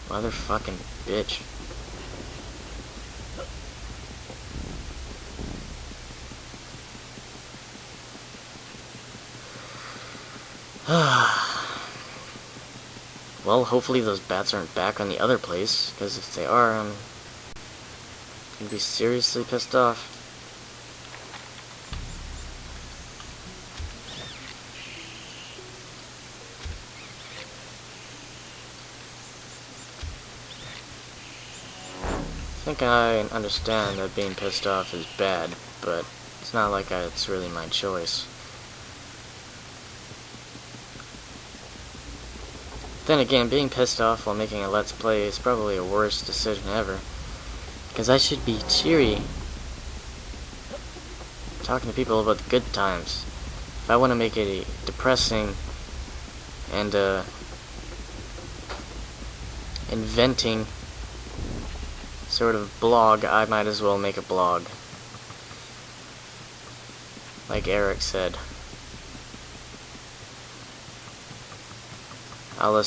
Motherfucking bitch. Well, hopefully those bats aren't back on the other place, because if they are, I'm gonna be seriously pissed off. I think I understand that being pissed off is bad, but it's not like it's really my choice. Then again, being pissed off while making a Let's Play is probably a worst decision ever. Because I should be cheery, talking to people about the good times. If I want to make it a depressing and inventing sort of blog, I might as well make a blog. Like Eric said. I'll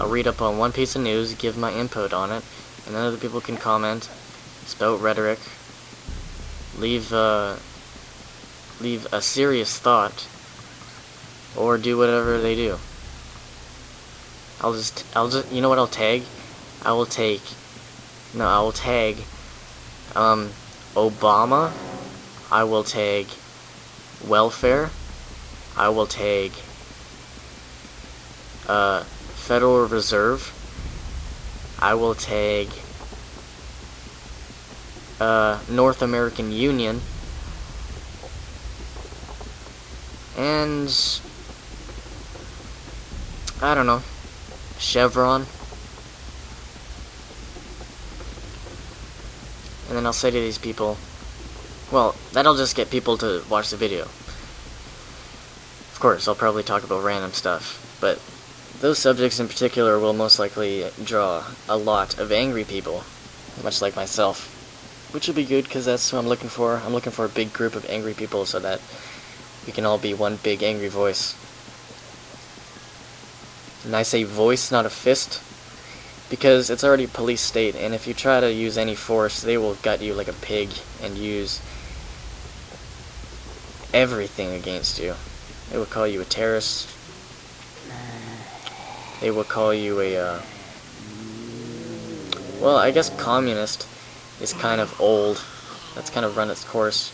read up on one piece of news, give my input on it, and then other people can comment, spout rhetoric, leave a serious thought, or do whatever they do. I'll just, you know what I'll tag? I will tag, Obama, I will tag welfare, I will tag Federal Reserve, I will tag North American Union, and I don't know, Chevron. And then I'll say to these people, well, that'll just get people to watch the video. Of course, I'll probably talk about random stuff, but those subjects in particular will most likely draw a lot of angry people, much like myself. Which will be good, because that's what I'm looking for. I'm looking for a big group of angry people so that we can all be one big angry voice. And I say voice, not a fist, because it's already a police state, and if you try to use any force, they will gut you like a pig and use everything against you. They will call you a terrorist. They will call you a, well, I guess communist is kind of old. That's kind of run its course.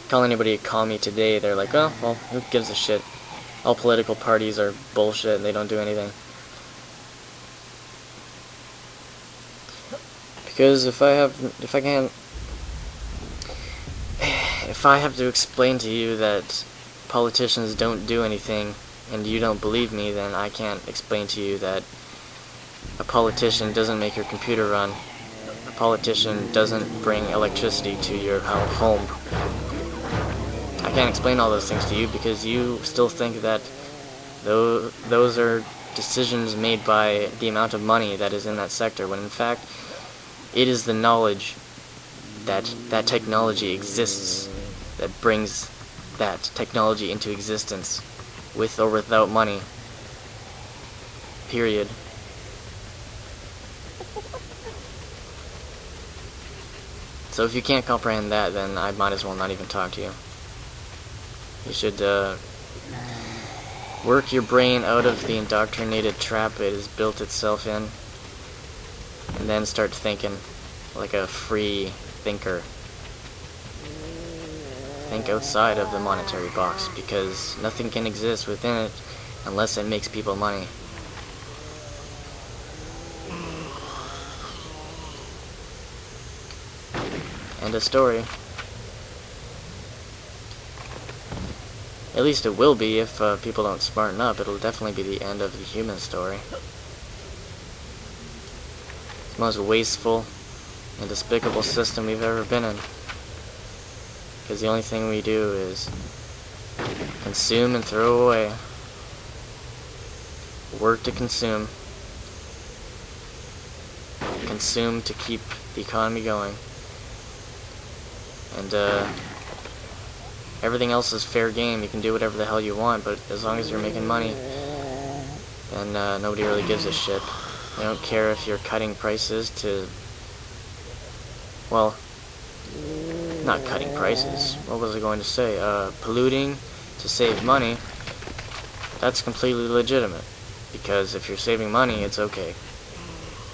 Call anybody a commie today, they're like, oh, well, who gives a shit? All political parties are bullshit and they don't do anything. Because if I have to explain to you that politicians don't do anything and you don't believe me, then I can't explain to you that a politician doesn't make your computer run. A politician doesn't bring electricity to your home. I can't explain all those things to you because you still think that those are decisions made by the amount of money that is in that sector, when in fact it is the knowledge that that technology exists that brings that technology into existence, with or without money. Period. So if you can't comprehend that, then I might as well not even talk to you. You should work your brain out of the indoctrinated trap it has built itself in, and then start thinking like a free thinker. Think outside of the monetary box, because nothing can exist within it unless it makes people money. End of story. At least it will be if people don't smarten up. It'll definitely be the end of the human story. It's the most wasteful and despicable system we've ever been in. Because the only thing we do is consume and throw away. Work to consume. Consume to keep the economy going. And everything else is fair game. You can do whatever the hell you want, but as long as you're making money, then nobody really gives a shit. They don't care if you're cutting prices to, well, not cutting prices. What was I going to say? Polluting to save money. That's completely legitimate. Because if you're saving money, it's okay.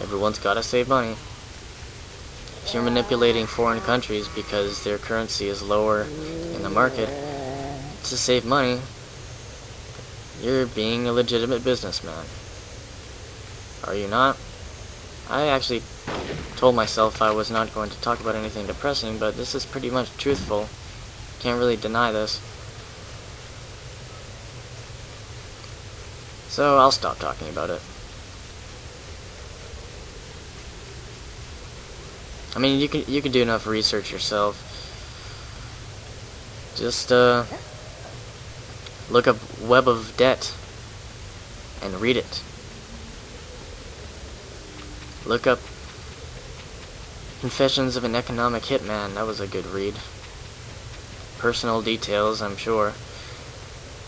Everyone's gotta save money. If you're manipulating foreign countries because their currency is lower in the market to save money, you're being a legitimate businessman. Are you not? I actually told myself I was not going to talk about anything depressing, but this is pretty much truthful. Can't really deny this. So I'll stop talking about it. I mean, you can do enough research yourself. Just look up Web of Debt and read it. Look up Confessions of an Economic Hitman. That was a good read. Personal details, I'm sure.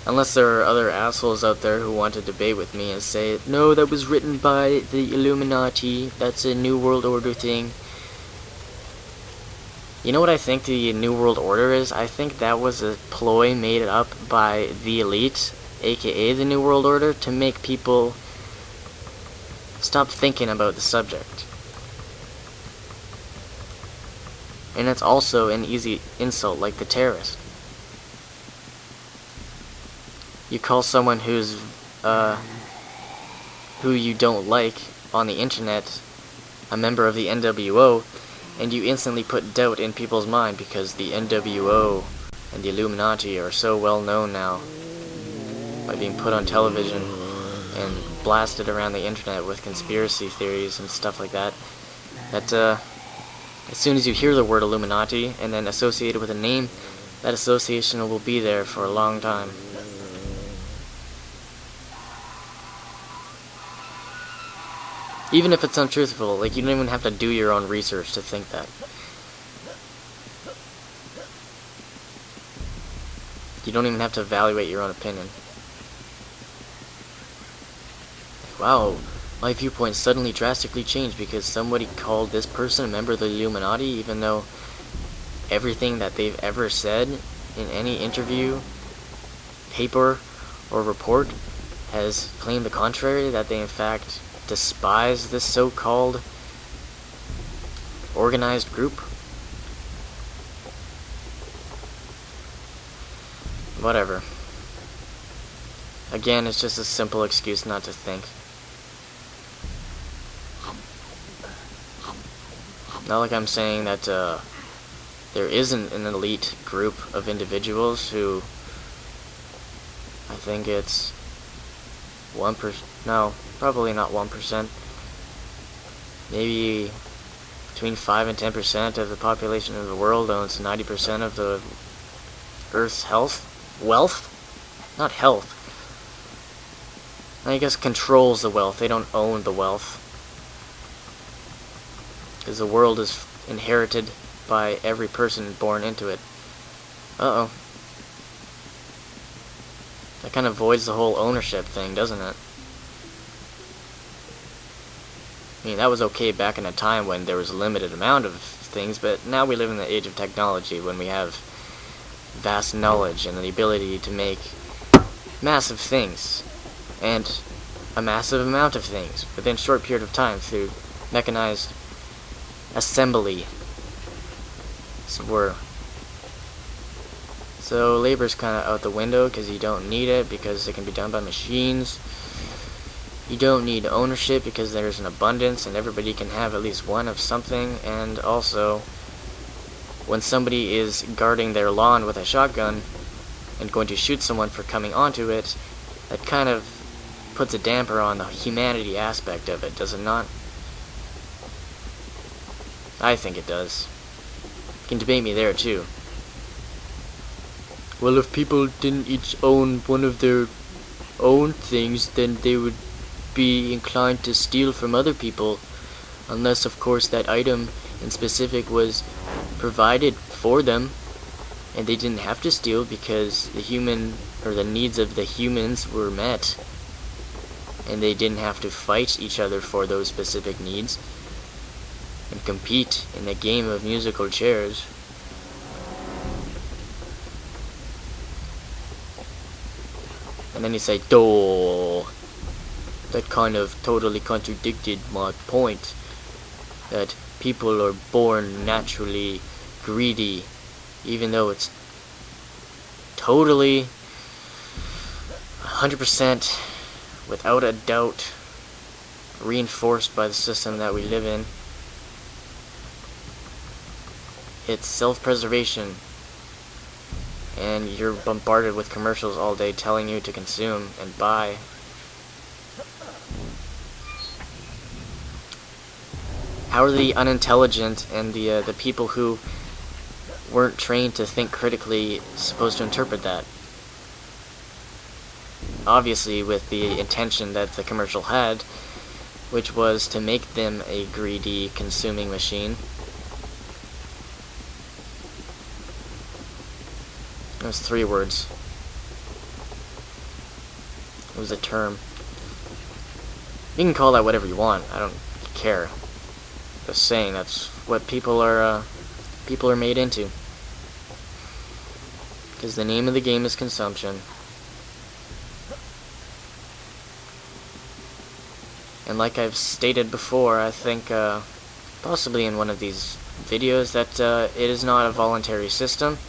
Unless there are other assholes out there who want to debate with me and say, no, that was written by the Illuminati. That's a New World Order thing. You know what I think the New World Order is? I think that was a ploy made up by the elite, aka the New World Order, to make people stop thinking about the subject. And it's also an easy insult, like the terrorist. You call someone who you don't like on the internet a member of the NWO, and you instantly put doubt in people's mind because the NWO and the Illuminati are so well known now by being put on television and blasted around the internet with conspiracy theories and stuff like that, that as soon as you hear the word Illuminati and then associate it with a name, that association will be there for a long time. Even if it's untruthful, like, you don't even have to do your own research to think that. You don't even have to evaluate your own opinion. Wow, my viewpoint suddenly drastically changed because somebody called this person a member of the Illuminati, even though everything that they've ever said in any interview, paper, or report has claimed the contrary, that they in fact despise this so-called organized group. Whatever. Again, it's just a simple excuse not to think. Not like I'm saying that there isn't an elite group of individuals who, I think it's 1%, no, probably not 1%, maybe between 5 and 10% of the population of the world owns 90% of the Earth's wealth, not health, I guess controls the wealth. They don't own the wealth, because the world is inherited by every person born into it. Uh-oh. That kind of voids the whole ownership thing, doesn't it? I mean, that was okay back in a time when there was a limited amount of things, but now we live in the age of technology when we have vast knowledge and the ability to make massive things, and a massive amount of things within a short period of time through mechanized assembly. So labor's kind of out the window because you don't need it, because it can be done by machines. You don't need ownership because there's an abundance and everybody can have at least one of something. And also, when somebody is guarding their lawn with a shotgun and going to shoot someone for coming onto it, that kind of puts a damper on the humanity aspect of it, does it not? I think it does. You can debate me there too. Well, if people didn't each own one of their own things, then they would be inclined to steal from other people, unless of course that item in specific was provided for them and they didn't have to steal because the human, or the needs of the humans, were met. and they didn't have to fight each other for those specific needs and compete in a game of musical chairs. And then you say, "Duh, that kind of totally contradicted my point, that people are born naturally greedy, even though it's totally 100% without a doubt reinforced by the system that we live in. It's self-preservation, and you're bombarded with commercials all day telling you to consume and buy. How are the unintelligent and the people who weren't trained to think critically supposed to interpret that? Obviously with the intention that the commercial had, which was to make them a greedy consuming machine. It was 3 words. It was a term. You can call that whatever you want. I don't care. Just saying, that's what people are made into. Because the name of the game is consumption. And like I've stated before, I think possibly in one of these videos, that it is not a voluntary system.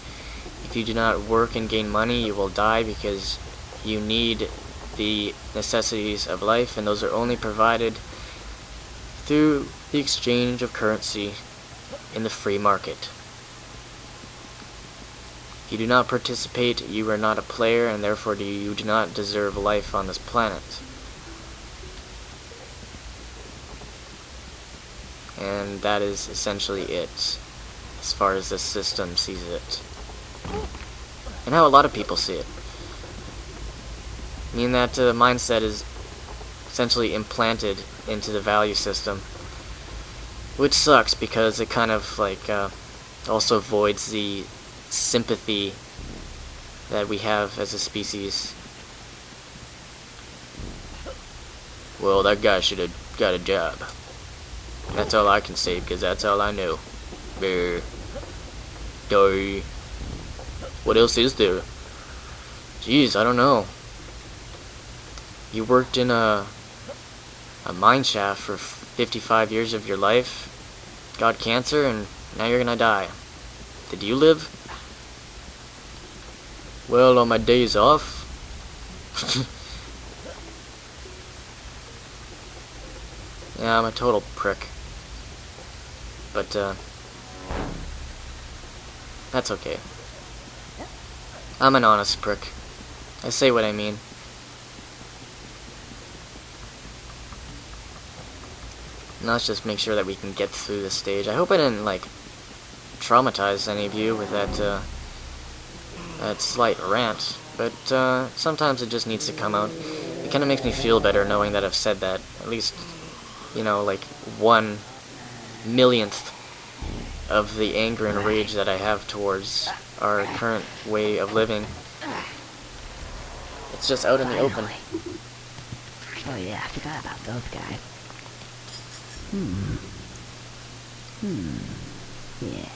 If you do not work and gain money, you will die, because you need the necessities of life, and those are only provided through the exchange of currency in the free market. If you do not participate, you are not a player, and therefore you do not deserve life on this planet. And that is essentially it, as far as this system sees it. And how a lot of people see it. I mean, that mindset is essentially implanted into the value system, which sucks, because it kind of like also voids the sympathy that we have as a species. Well, that guy should have got a job. That's all I can say, because that's all I know. Brr. Dory. What else is there? Jeez, I don't know. You worked in a mine shaft for 55 years of your life, got cancer, and now you're gonna die. Did you live? Well, on my days off. Yeah, I'm a total prick. But, that's okay. I'm an honest prick. I say what I mean. Now let's just make sure that we can get through this stage. I hope I didn't, like, traumatize any of you with that, that slight rant. But, sometimes it just needs to come out. It kind of makes me feel better knowing that I've said that. At least, you know, like, 1/1,000,000th of the anger and rage that I have towards our current way of living. It's just out in the open. Oh yeah, I forgot about those guys. Yeah.